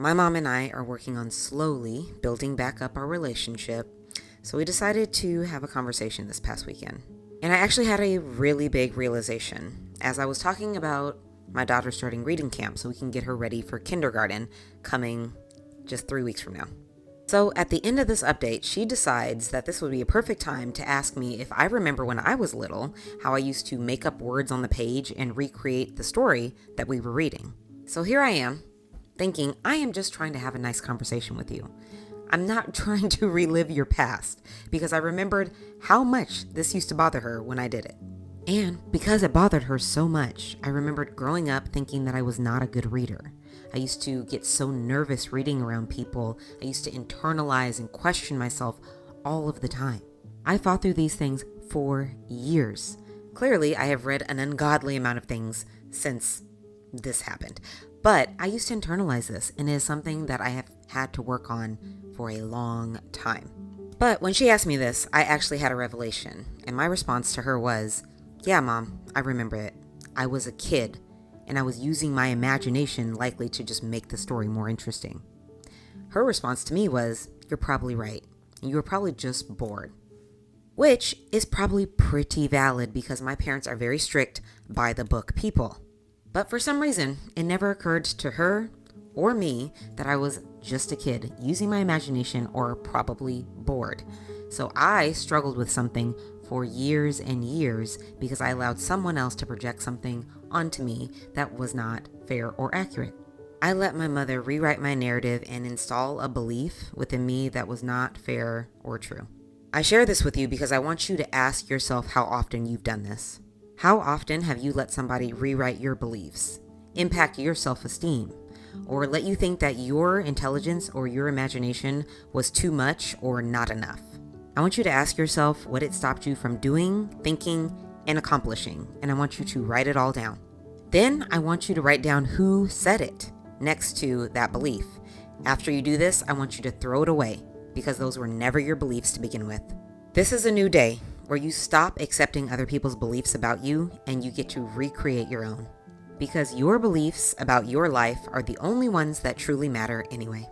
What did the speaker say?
My mom and I are working on slowly building back up our relationship, so we decided to have a conversation this past weekend. And I actually had a really big realization as I was talking about my daughter starting reading camp so we can get her ready for kindergarten coming just 3 weeks from now. So at the end of this update, she decides that this would be a perfect time to ask me if I remember when I was little how I used to make up words on the page and recreate the story that we were reading. So here I am, thinking I am just trying to have a nice conversation with you. I'm not trying to relive your past because I remembered how much this used to bother her when I did it. And because it bothered her so much, I remembered growing up thinking that I was not a good reader. I used to get so nervous reading around people. I used to internalize and question myself all of the time. I fought through these things for years. Clearly, I have read an ungodly amount of things since this happened. But I used to internalize this, and it is something that I have had to work on for a long time. But when she asked me this, I actually had a revelation. And my response to her was, "Yeah, Mom, I remember it. I was a kid, and I was using my imagination likely to just make the story more interesting." Her response to me was, "You're probably right. You were probably just bored." Which is probably pretty valid because my parents are very strict by the book people. But for some reason, it never occurred to her or me that I was just a kid using my imagination or probably bored. So I struggled with something for years and years because I allowed someone else to project something onto me that was not fair or accurate. I let my mother rewrite my narrative and install a belief within me that was not fair or true. I share this with you because I want you to ask yourself how often you've done this. How often have you let somebody rewrite your beliefs, impact your self-esteem, or let you think that your intelligence or your imagination was too much or not enough? I want you to ask yourself what it stopped you from doing, thinking, and accomplishing, and I want you to write it all down. Then I want you to write down who said it next to that belief. After you do this, I want you to throw it away because those were never your beliefs to begin with. This is a new day where you stop accepting other people's beliefs about you and you get to recreate your own. Because your beliefs about your life are the only ones that truly matter anyway.